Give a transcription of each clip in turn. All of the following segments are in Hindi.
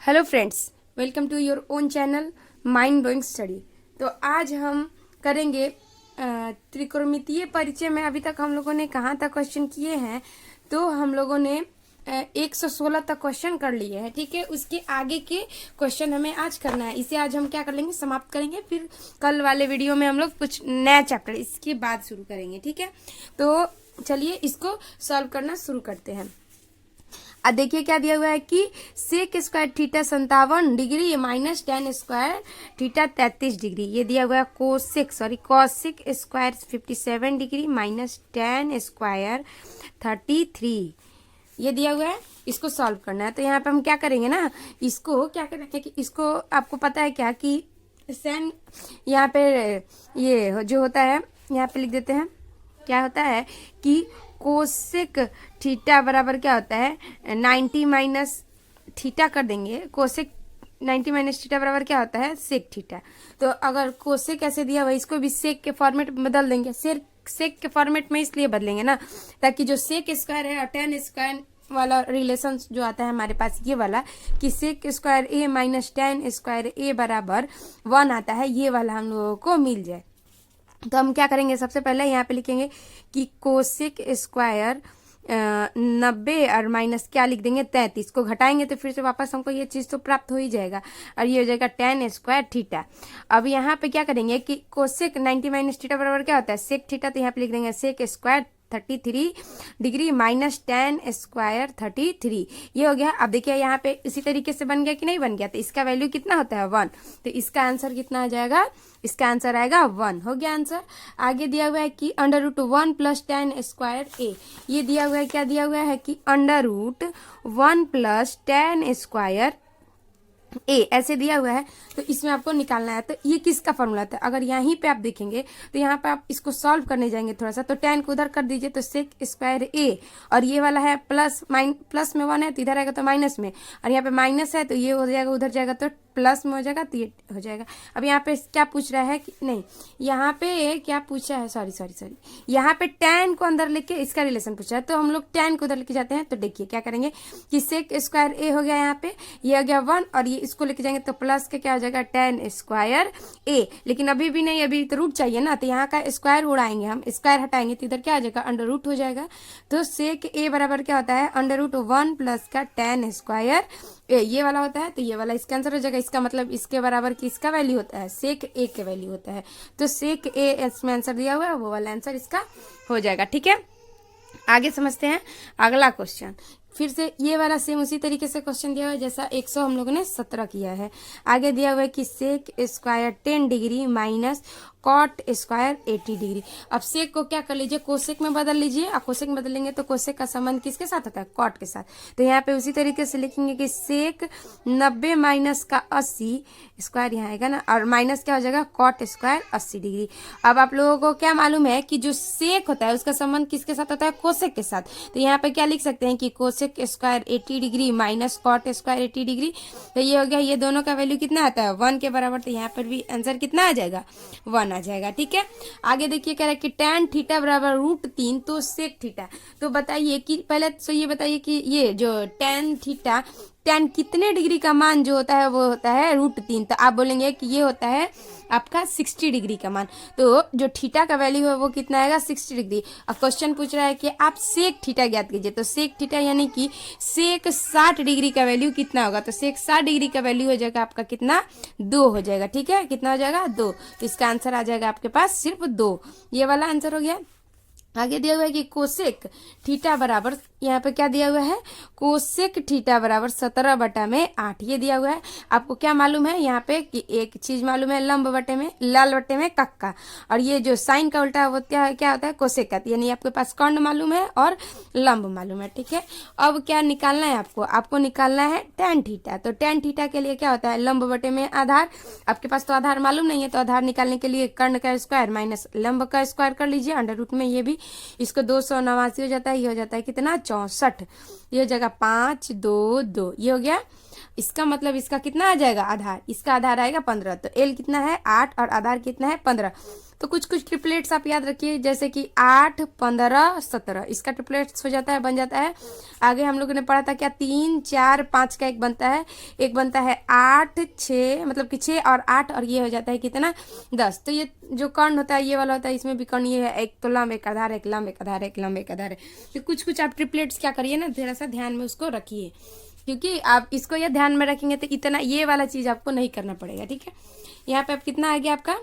Hello friends, welcome to your own channel mind blowing study. तो आज हम करेंगे त्रिकोणमितीय परिचय में। अभी तक हम लोगों ने कहाँ तक क्वेश्चन किए हैं, तो हम लोगों ने 116 तक क्वेश्चन कर लिए हैं। ठीक है, उसके आगे के क्वेश्चन हमें आज करना है। इसे आज हम क्या कर लेंगे, समाप्त करेंगे। फिर कल वाले वीडियो में हम लोग कुछ नया चैप्टर इसके बाद शुरू करेंगे। ठीक है, तो चलिए इसको सॉल्व करना शुरू करते हैं। अब देखिए क्या दिया हुआ है कि sec square theta 57 degree minus tan square theta 33 degree. ये दिया हुआ है cosec square 57 degree minus tan square 33। ये दिया हुआ है, इसको सॉल्व करना है। तो यहाँ पे हम क्या करेंगे ना, इसको क्या करेंगे कि इसको आपको पता है क्या कि सेन यहाँ पे ये जो होता है यहाँ पे लिख देते हैं। क्या होता है कि कोसेक थीटा बराबर क्या होता है 90 माइनस थीटा कर देंगे। कोसेक 90 माइनस थीटा बराबर क्या होता है सेक थीटा। तो अगर कोसेक कैसे दिया हुआ, इसको भी सेक के फॉर्मेट में बदल देंगे। सेक के फॉर्मेट में इसलिए बदलेंगे ना, ताकि जो सेक स्क्वायर है और टेन स्क्वायर वाला रिलेशन जो आता है हमारे पास, ये वाला कि सेक स्क्वायर ए माइनस टेन स्क्वायर ए बराबर 1 आता है, ये वाला हम लोगों को मिल जाए। तो हम क्या करेंगे, सबसे पहले यहाँ पे लिखेंगे कि कोसेक स्क्वायर 90 और माइनस क्या लिख देंगे 33 को घटाएंगे तो फिर से वापस हमको ये चीज़ तो प्राप्त हो ही जाएगा, और ये हो जाएगा टेन स्क्वायर थीटा। अब यहाँ पे क्या करेंगे कि कोसेक 90 माइनस थीटा बराबर क्या होता है सेक थीटा। तो यहाँ पे लिख देंगे sec square 33 degree minus tan square 33। ये हो गया। अब देखिए यहाँ पे इसी तरीके से बन गया कि नहीं बन गया। तो इसका वैल्यू कितना होता है 1। तो इसका आंसर कितना आ जाएगा, इसका आंसर आएगा 1। हो गया आंसर। आगे दिया हुआ है कि under root 1 plus tan square A. ये दिया हुआ है, क्या दिया हुआ है कि under root 1 plus tan square A ऐसे दिया हुआ है। तो इसमें आपको निकालना है। तो ये किसका फॉर्मूला था, अगर यहीं पे आप देखेंगे तो यहाँ पे आप इसको सॉल्व करने जाएंगे थोड़ा सा, तो टेन को उधर कर दीजिए तो सेक स्क्वायर ए, और ये वाला है प्लस में 1 है तो इधर आएगा तो माइनस में, और यहाँ पे माइनस है तो ये हो जाएगा, उधर जाएगा तो प्लस में हो जाएगा, तो ये हो जाएगा। अब यहाँ पे क्या पूछ रहा है कि नहीं, यहाँ पे क्या पूछा है, सॉरी यहाँ पे टेन को अंदर लेके इसका रिलेशन पूछा है। तो हम लोग टेन को उधर लेके जाते हैं। तो देखिए क्या करेंगे कि सेक स्क्वायर ए हो गया, यहाँ पे ये हो गया 1, और ये इसको लेके जाएंगे तो प्लस के क्या हो जाएगा टेन स्क्वायर ए। लेकिन अभी भी नहीं, अभी तो रूट चाहिए ना, तो यहाँ का स्क्वायर उड़ाएंगे, हम स्क्वायर हटाएंगे तो इधर क्या आ जाएगा अंडर रूट हो जाएगा। तो सेक ए बराबर क्या होता है अंडर रूट 1 प्लस का टेन स्क्वायर ए, ये वाला होता है। तो ये वाला इसका आंसर हो जाएगा। इसका मतलब इसके बराबर की इसका वैल्यू होता है सेक ए के वैल्यू होता है। तो सेक ए इसमें आंसर दिया हुआ है, वो वाला आंसर इसका हो जाएगा। ठीक है, आगे समझते हैं अगला क्वेश्चन। फिर से ये वाला सेम उसी तरीके से क्वेश्चन दिया हुआ है जैसा 100 हम लोगों ने 17 किया है। आगे दिया हुआ है कि sec square 10 degree minus cot square 80 degree. अब सेक को क्या कर लीजिए, कोसेक में बदल लीजिए। अब कोसेक में बदलेंगे तो कोसेक का संबंध किसके साथ होता है, कॉट के साथ। तो यहाँ पे उसी तरीके से लिखेंगे कि सेक 90 माइनस का 80 स्क्वायर यहाँ आएगा ना, और माइनस क्या हो जाएगा कॉट स्क्वायर 80 डिग्री। अब आप लोगों को क्या मालूम है कि जो सेक होता है उसका संबंध किसके साथ होता है, कोसेक के साथ। तो यहाँ पे क्या लिख सकते हैं कि cosec square 80 degree minus cot square 80 degree. तो ये हो गया, ये दोनों का वैल्यू कितना आता है 1 के बराबर। तो यहाँ पर भी आंसर कितना आ जाएगा 1 आ जाएगा। ठीक है, आगे देखिए कह रहा है कि tan थीटा बराबर √3 तो सेक थीटा। तो बताइए कि पहले तो ये बताइए कि ये जो tan थीटा, tan कितने डिग्री का मान जो होता है वो होता है √3। तो आप बोलेंगे कि ये होता है आपका 60 डिग्री का मान। तो जो थीटा का वैल्यू है वो कितना आएगा 60 डिग्री। अब क्वेश्चन पूछ रहा है कि आप सेक थीटा ज्ञात कीजिए। तो सेक थीटा यानी कि सेक 60 डिग्री का वैल्यू कितना होगा। तो सेक 60 डिग्री का वैल्यू हो जाएगा आपका कितना 2 हो जाएगा। ठीक है, कितना हो जाएगा 2। तो इसका आंसर आ जाएगा आपके पास सिर्फ 2। ये वाला आंसर हो गया। आगे दिया हुआ है कि कोसेक थीटा बराबर, यहाँ पे क्या दिया हुआ है कोसेक थीटा बराबर 17/8। ये दिया हुआ है। आपको क्या मालूम है यहाँ पे कि एक चीज मालूम है, लंब बटे में लाल बटे में कक्का, और ये जो साइन का उल्टा है वो क्या होता है कोसेक का। यानी आपके पास कर्ण मालूम है और लंब मालूम है। ठीक है, अब क्या निकालना है आपको निकालना है tan थीटा। तो tan थीटा के लिए क्या होता है लंब बटे में आधार। आपके पास तो आधार मालूम नहीं है, तो आधार निकालने के लिए कर्ण का स्क्वायर माइनस लंब का स्क्वायर कर लीजिए अंडर रूट में। ये भी इसको 289 हो जाता है, ये हो जाता है कितना 64। ये हो जाएगा 5 2 2। ये हो गया। इसका मतलब इसका कितना आ जाएगा आधार, इसका आधार आएगा 15। तो एल कितना है 8 और आधार कितना है 15। तो कुछ कुछ ट्रिपलेट्स आप याद रखिए, जैसे कि 8 15 17, इसका ट्रिपलेट्स हो जाता है, बन जाता है। आगे हम लोगों ने पढ़ा था क्या 3 4 5 का एक बनता है, एक बनता है 8 6, मतलब कि 6 और 8, और ये हो जाता है कितना 10। तो ये जो कर्ण होता है ये वाला होता है, इसमें भी कर्ण ये है, एक तो लंब एक आधार, एक लंब एक आधार, एक लंब एक आधार है। तो कुछ कुछ आप ट्रिपलेट्स क्या करिए ना, थोड़ा सा ध्यान में उसको रखिए, क्योंकि आप इसको ये ध्यान में रखेंगे तो इतना ये वाला चीज आपको नहीं करना पड़ेगा। ठीक है, यहाँ पे आप कितना आ गया आपका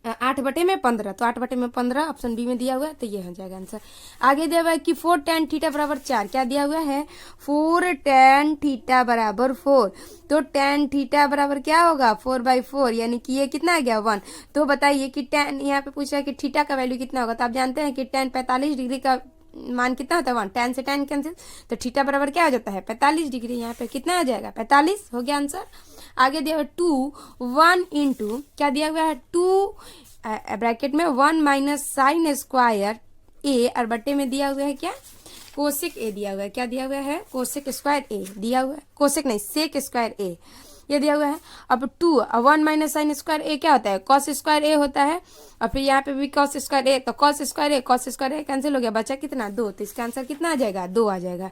8/15। तो 8/15 ऑप्शन बी में दिया हुआ है, तो ये हो जाएगा आंसर। आगे दिया हुआ है कि 4 tan थीटा बराबर 4। क्या दिया हुआ है 4 tan थीटा बराबर 4। तो tan थीटा बराबर क्या होगा 4/4, यानी कि ये कितना आ गया 1। तो बताइए कि tan, यहाँ पे पूछा है कि थीटा का वैल्यू कितना होगा। तो आप जानते हैं कि tan 45 डिग्री का मान कितना होता है 1, tan से tan कैंसिल, तो थीटा बराबर क्या हो जाता है 45 डिग्री। यहाँ पे कितना आ जाएगा 45, हो गया आंसर। आगे दिया हुआ 2 1 इंटू क्या दिया हुआ है 2 ब्रैकेट में 1 माइनस साइन स्क्वायर ए, और बट्टे में दिया हुआ है क्या कोसेक ए दिया हुआ है। क्या दिया हुआ है कोसेक स्क्वायर ए दिया हुआ है, कोसेक नहीं सेक स्क्वायर ए ये दिया हुआ है। अब 2 1 माइनस साइन स्क्वायर ए क्या होता है कॉस स्क्वायर ए होता है, और फिर यहाँ पे भी कॉस स्क्वायर ए, तो कॉस स्क्वायर ए कैंसिल हो गया, बचा कितना 2। तो इसका आंसर कितना आ जाएगा 2 आ जाएगा।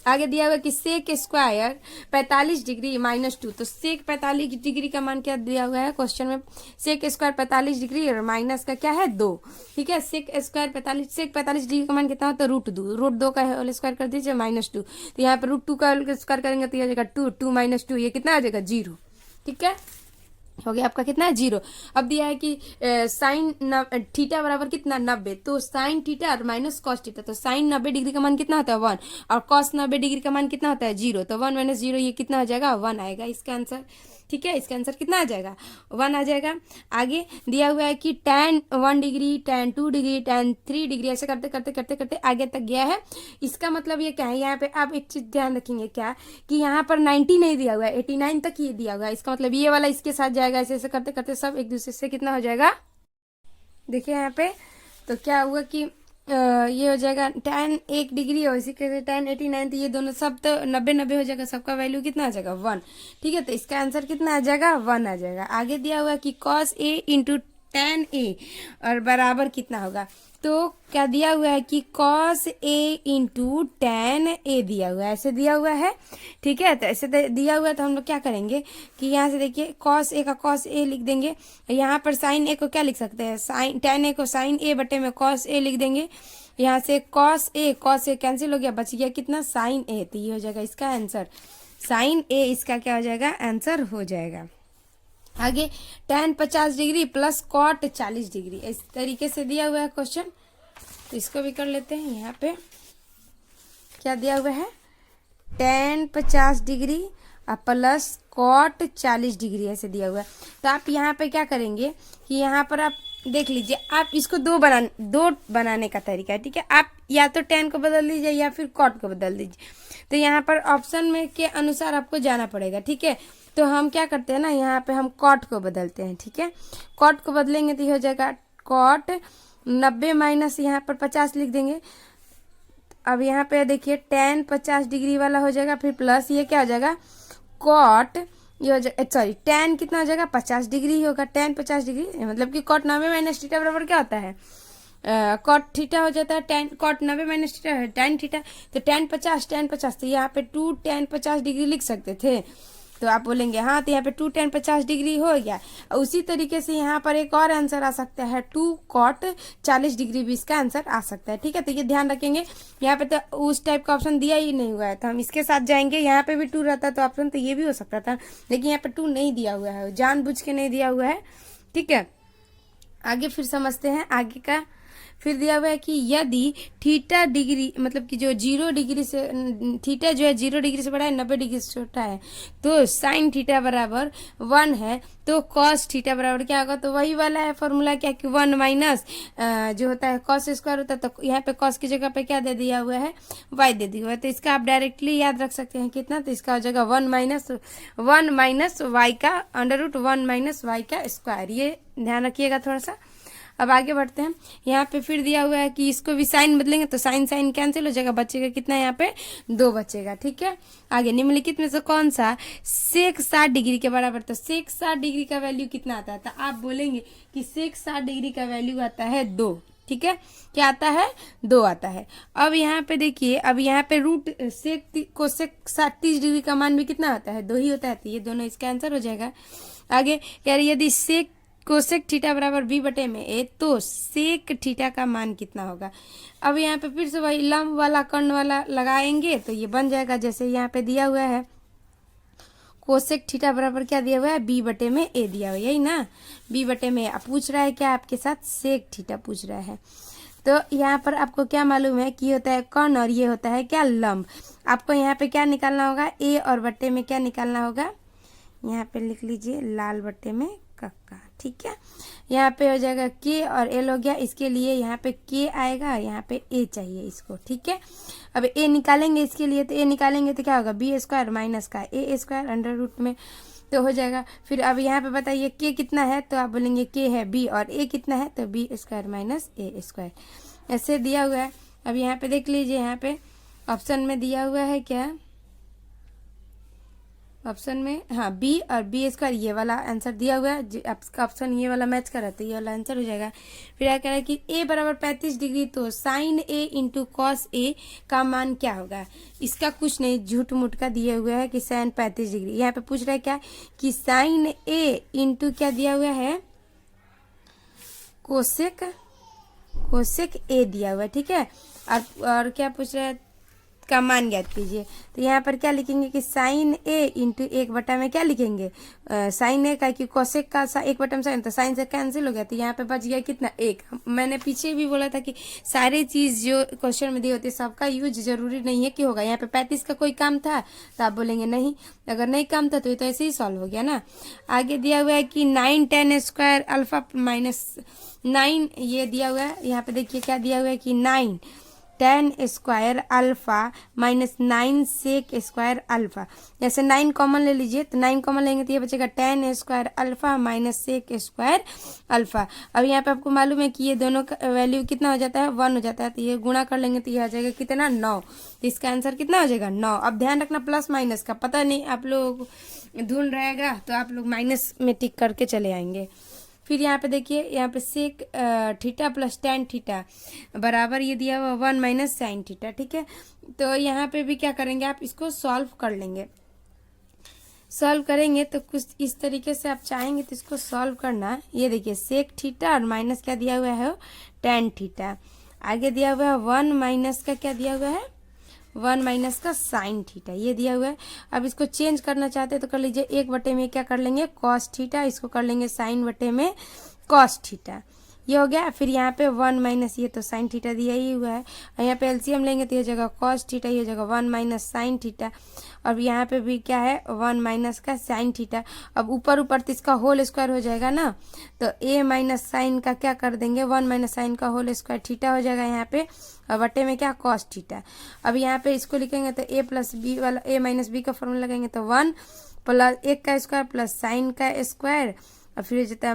आगे दिया हुआ कि सेक स्क्वायर 45 डिग्री -2। तो सेक 45 डिग्री का मान क्या दिया हुआ है क्वेश्चन में, सेक स्क्वायर 45 डिग्री और माइनस का क्या है 2। ठीक है, सेक 45 डिग्री का मान कितना होता है √2 का होल स्क्वायर कर दीजिए -2। तो यहाँ पे √2 का होल स्क्वायर करेंगे तो ये आ जाएगा 2 माइनस 2, ये कितना आ जाएगा 0। ठीक है, हो गया आपका कितना है 0। अब दिया है कि साइन थीटा बराबर कितना 90। तो साइन थीटा और माइनस कॉस थीटा, तो साइन 90 डिग्री का मान कितना होता है 1, और कॉस 90 डिग्री का मान कितना होता है 0। तो 1 - 0 ये कितना हो जाएगा 1 आएगा इसका आंसर। ठीक है, इसका आंसर कितना आ जाएगा 1 आ जाएगा। आगे दिया हुआ है कि tan 1 degree, tan 2 degree, tan 3 degree, ऐसे करते करते करते करते आगे तक गया है। इसका मतलब ये क्या है, यहाँ पे आप एक चीज ध्यान रखेंगे क्या कि यहाँ पर 90 नहीं दिया हुआ है, 89 तक ये दिया हुआ है। इसका मतलब ये वाला इसके साथ जाएगा, ऐसे ऐसे करते करते सब एक दूसरे से कितना हो जाएगा, देखिए यहाँ पे। तो क्या हुआ कि ये हो जाएगा tan 1 डिग्री और इसी के tan 89, तो ये दोनों सब तो 90 हो जाएगा, सबका वैल्यू कितना आ जाएगा 1। ठीक है, तो इसका आंसर कितना आ जाएगा 1 आ जाएगा। आगे दिया हुआ है कि cos a into tan a और बराबर कितना होगा। तो क्या दिया हुआ है कि cos a into tan a दिया हुआ है, ऐसे दिया हुआ है। ठीक है, तो ऐसे दिया हुआ है, तो हम लोग क्या करेंगे कि यहाँ से देखिए cos a का cos a लिख देंगे, यहाँ पर sin a को क्या लिख सकते हैं sin tan a को sin a बटे में cos a लिख देंगे। यहाँ से cos a कैंसिल हो गया, बच गया कितना sin a, तो ये हो जाएगा इसका आंसर sin a, इसका क्या हो जाएगा आंसर हो जाएगा। आगे tan 50 degree plus cot 40 degree, इस तरीके से दिया हुआ है क्वेश्चन, तो इसको भी कर लेते हैं। यहाँ पे क्या दिया हुआ है tan 50 degree plus cot 40 degree ऐसे दिया हुआ है। तो आप यहाँ पे क्या करेंगे कि यहाँ पर आप देख लीजिए, आप इसको दो बनाने का तरीका है। ठीक है, आप या तो tan को बदल दीजिए या फिर cot को बदल दीजिए। तो यहाँ पर ऑप्शन में के अनुसार आपको जाना पड़ेगा। ठीक है, तो हम क्या करते हैं ना, यहाँ पे हम cot को बदलते हैं। ठीक है, cot को बदलेंगे तो ये हो जाएगा cot 90 माइनस यहाँ पर 50 लिख देंगे। अब यहाँ पे देखिए tan 50 डिग्री वाला हो जाएगा, फिर प्लस ये क्या हो जाएगा cot, ये हो जाएगा सॉरी tan कितना हो जाएगा 50 डिग्री होगा, tan 50 डिग्री मतलब कि cot 90 माइनस थीटा बराबर क्या होता है cot थीटा हो जाता है। tan cot 90 माइनस थीटा है tan थीटा, तो tan 50, तो यहाँ पे 2 tan 50 डिग्री लिख सकते थे। तो आप बोलेंगे हाँ, तो यहाँ पे 2 tan 50 डिग्री हो गया। उसी तरीके से यहाँ पर एक और आंसर आ सकता है 2 cot 40 डिग्री भी इसका आंसर आ सकता है। ठीक है, तो ये ध्यान रखेंगे, यहाँ पे तो उस टाइप का ऑप्शन दिया ही नहीं हुआ है, तो हम इसके साथ जाएंगे। यहाँ पे भी 2 रहता तो ऑप्शन, तो ये भी हो सकता था, लेकिन यहाँ पे 2 नहीं दिया हुआ है, जानबूझ के नहीं दिया हुआ है। ठीक है, आगे फिर समझते हैं आगे का। फिर दिया हुआ है कि यदि थीटा डिग्री मतलब कि जो 0 डिग्री से थीटा जो है 0 डिग्री से बड़ा है 90 डिग्री से छोटा है, तो साइन थीटा बराबर 1 है, तो कॉस थीटा बराबर क्या होगा। तो वही वाला है फॉर्मूला क्या कि 1 माइनस जो होता है कॉस स्क्वायर होता है, तो यहाँ पे कॉस की जगह पे क्या दे दिया हुआ है वाई दे दिया हुआ है। तो इसका आप डायरेक्टली याद रख सकते हैं कितना, तो इसका हो जाएगा 1 माइनस वाई का अंडर रूट 1 माइनस वाई का स्क्वायर। ये ध्यान रखिएगा थोड़ा सा। अब आगे बढ़ते हैं। यहाँ पे फिर दिया हुआ है कि इसको भी साइन बदलेंगे तो साइन साइन कैंसिल हो जाएगा, बचेगा कितना यहाँ पे 2 बचेगा। ठीक है, आगे निम्नलिखित में से कौन सा सेक 60 डिग्री के बराबर, तो सेक 60 डिग्री का वैल्यू कितना आता है, तो आप बोलेंगे कि सेक 60 डिग्री का वैल्यू आता है 2। ठीक है, क्या आता है 2 आता है। अब यहाँ पे देखिए, अब यहाँ पे रूट सेक कोसेक 30 डिग्री का मान भी कितना होता है 2 ही होता है, तो ये दोनों इसका आंसर हो जाएगा। आगे कह रही यदि सेक कोसेक थीटा बराबर b बटे में a तो सेक थीटा का मान कितना होगा। अब यहाँ पे फिर से वही लंब वाला कर्ण वाला लगाएंगे तो ये बन जाएगा, जैसे यहाँ पे दिया हुआ है कोसेक थीटा बराबर क्या दिया हुआ है b बटे में a दिया हुआ है, यही ना b बटे में। अब पूछ रहा है क्या आपके साथ सेक थीटा पूछ रहा है। तो यहाँ पर आपको क्या मालूम है कि ये होता है कर्ण और ये होता है क्या लंब। आपको यहाँ पे क्या निकालना होगा, a और बटे में क्या निकालना होगा, यहाँ पे लिख लीजिए लाल बटे में कक्का। ठीक है, यहाँ पे हो जाएगा k और l हो गया, इसके लिए यहाँ पे k आएगा, यहाँ पे a चाहिए इसको। ठीक है, अब a निकालेंगे इसके लिए, तो a निकालेंगे तो क्या होगा b स्क्वायर माइनस का a स्क्वायर अंडर रूट में तो हो जाएगा। फिर अब यहाँ पे बताइए k कितना है, तो आप बोलेंगे k है b और a कितना है, तो b square minus a square ऐसे दिया हुआ है। अब यहाँ पे देख लीजिए, यहाँ पे ऑप्शन में दिया हुआ है क्या, ऑप्शन में हाँ b और b स्क्वायर ये वाला आंसर दिया हुआ है, आपका ऑप्शन ये वाला मैच कर रहा है, ये वाला आंसर हो जाएगा। फिर क्या कह रहा है कि a बराबर 35 डिग्री तो sine a into cos a का मान क्या होगा। इसका कुछ नहीं, झूठ मूठ का दिया हुआ है कि साइन 35 डिग्री। यहाँ पे पूछ रहा है क्या कि साइन a इंटू क्या दिया हुआ है कोसेक a दिया हुआ है। ठीक है, और क्या पूछ रहा है का मान ज्ञात कीजिए। तो यहाँ पर क्या लिखेंगे कि साइन a इंटू 1 बटा में क्या लिखेंगे साइन a का, कि कोसेक का 1 बटा में साइन, तो साइन से कैंसिल हो गया, तो यहाँ पे बच गया कितना 1। मैंने पीछे भी बोला था कि सारे चीज जो क्वेश्चन में दी होती है सबका यूज जरूरी नहीं है कि होगा। यहाँ पे 35 का कोई काम था तो आप बोलेंगे नहीं, अगर नहीं काम था तो ये तो ऐसे ही सॉल्व हो गया ना। आगे दिया हुआ है कि 9 10 स्क्वायर अल्फा माइनस 9 ये दिया हुआ है। यहाँ पे देखिए क्या दिया हुआ है कि 9 10 square alpha minus 9 sec square alpha. जैसे 9 कॉमन ले लीजिए, तो 9 कॉमन लेंगे तो ये बचेगा 10 square alpha minus sec square alpha. अब यहाँ पे आपको मालूम है कि ये दोनों का वैल्यू कितना हो जाता है 1 हो जाता है, तो ये गुणा कर लेंगे तो ये आ जाएगा कितना 9, तो इसका आंसर कितना हो जाएगा 9। अब ध्यान रखना प्लस माइनस का, पता नहीं आप लोग ढूंढ रहेगा तो आप लोग माइनस में टिक करके चले आएंगे। फिर यहाँ पे देखिए, यहाँ पे sec theta plus tan theta बराबर ये दिया हुआ 1 माइनस साइन थीटा। ठीक है, तो यहाँ पे भी क्या करेंगे आप इसको सॉल्व कर लेंगे। सॉल्व करेंगे तो कुछ इस तरीके से आप चाहेंगे तो इसको सॉल्व करना। ये देखिए सेक थीटा और माइनस क्या दिया हुआ है टेन थीटा, आगे दिया हुआ है 1 माइनस का क्या दिया हुआ है 1 माइनस का साइन थीटा ये दिया हुआ है। अब इसको चेंज करना चाहते हैं तो कर लीजिए, 1 बटे में क्या कर लेंगे कॉस थीटा, इसको कर लेंगे साइन बटे में कॉस थीटा, ये हो गया। फिर यहाँ पे 1 माइनस ये तो साइन थीटा दिया ही हुआ है, और यहाँ पे एलसीएम लेंगे तो ये जगह कॉस थीटा, ये जगह 1 माइनस साइन थीटा, और यहाँ पे भी क्या है 1 माइनस का साइन थीटा। अब ऊपर ऊपर तो इसका होल स्क्वायर हो जाएगा ना, तो a माइनस साइन का क्या कर देंगे 1 माइनस साइन का होल स्क्वायर थीटा हो जाएगा यहाँ पे, और बटे में क्या कॉस थीटा। अब यहाँ पे इसको लिखेंगे तो a प्लस बी वाला a माइनस बी का फॉर्मूला लगाएंगे तो 1 प्लस 1 का स्क्वायर प्लस साइन का स्क्वायर, और फिर हो जाता है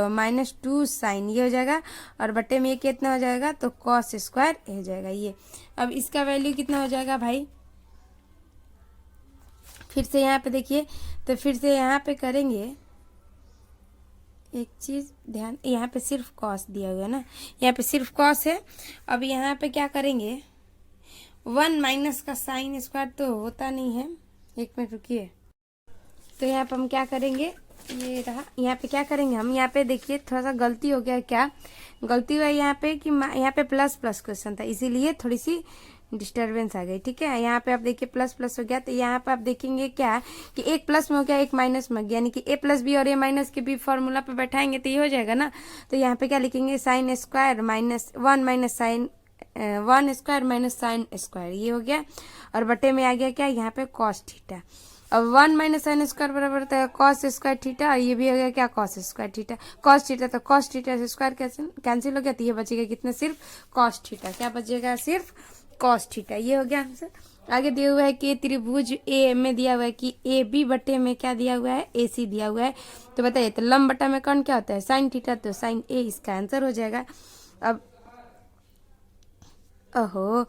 माइनस टू साइन ये हो जाएगा, और बटे में ये कितना हो जाएगा तो कॉस स्क्वायर हो जाएगा ये। अब इसका वैल्यू कितना हो जाएगा भाई, फिर से यहाँ पे देखिए, तो फिर से यहाँ पे करेंगे एक चीज ध्यान, यहाँ पे सिर्फ कॉस दिया हुआ है ना, यहाँ पे सिर्फ कॉस है। अब यहाँ पे क्या करेंगे 1 माइनस का साइन स्क्वायर तो होता नहीं है, एक मिनट रुकिए। तो यहाँ पे हम क्या करेंगे, ये रहा, यहाँ पे क्या करेंगे हम, यहाँ पे देखिए थोड़ा सा गलती हो गया, क्या गलती हुआ यहाँ पे कि यहाँ पे प्लस प्लस क्वेश्चन था इसीलिए थोड़ी सी डिस्टरबेंस आ गई। ठीक है, यहाँ पे आप देखिए प्लस प्लस हो गया, तो यहाँ पे आप देखेंगे क्या कि एक प्लस में हो गया एक माइनस में हो गया, यानी कि a प्लस बी और a माइनस के बी फॉर्मूला पे बैठाएंगे तो ये हो जाएगा ना। तो यहाँ पे क्या लिखेंगे sine square minus 1 minus sine 1 square minus sine square ये हो गया, और बटे में आ गया क्या यहाँ पे कॉस थीटा। अब 1 माइनस साइन स्क्वायर बराबर होता है कॉस स्क्वायर थीटा, और ये भी हो गया क्या cos square theta cos theta, तो कॉस थीटा से स्क्वायर कैंसिल हो गया, तो ये बचेगा कितना सिर्फ कॉस थीटा, क्या बचेगा सिर्फ कॉस थीटा, ये हो गया आंसर। आगे दिया हुआ है कि त्रिभुज ए में दिया हुआ है कि ए बी बटे में क्या दिया हुआ है, ए सी दिया हुआ है। तो बताइए, तो लंब बटा में कौन क्या होता है, साइन थीटा, तो साइन ए इसका आंसर हो जाएगा। अब ओहो,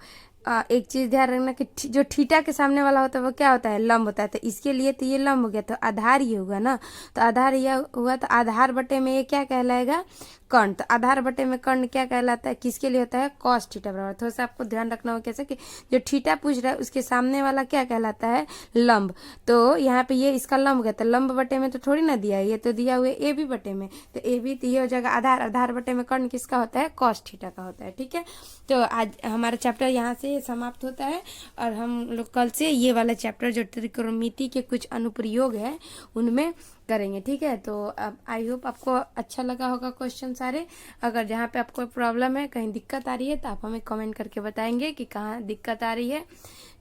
एक चीज ध्यान रखना कि जो थीटा के सामने वाला होता है वो क्या होता है, लंब होता है। तो इसके लिए तो ये लंब हो गया, तो आधार ये हुआ ना, तो आधार यह हुआ, तो आधार बटे में ये क्या कहलाएगा, कर्ण। तो आधार बटे में कर्ण क्या कहलाता है, किसके लिए होता है, कॉस थीटा बराबर। थोड़ा सा आपको ध्यान रखना होगा कैसे कि जो थीटा पूछ रहा है उसके सामने वाला क्या कहलाता है, लंब। तो यहाँ पे ये इसका लंब गया, तो लंब बटे में तो थोड़ी ना दिया है, ये तो दिया हुआ है ए बी बटे में, तो ए बी तो ये हो जाएगा आधार, आधार बटे में कर्ण किसका होता है, कॉस थीटा का होता है। ठीक है, तो आज हमारा चैप्टर यहाँ से समाप्त होता है, और हम लोग कल से ये वाला चैप्टर जो त्रिकोणमिति के कुछ अनुप्रयोग है उनमें करेंगे। ठीक है, तो अब आई होप आपको अच्छा लगा होगा क्वेश्चन सारे। अगर जहाँ पे आपको प्रॉब्लम है, कहीं दिक्कत आ रही है, तो आप हमें कमेंट करके बताएंगे कि कहाँ दिक्कत आ रही है।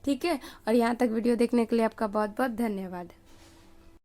ठीक है, और यहाँ तक वीडियो देखने के लिए आपका बहुत बहुत धन्यवाद।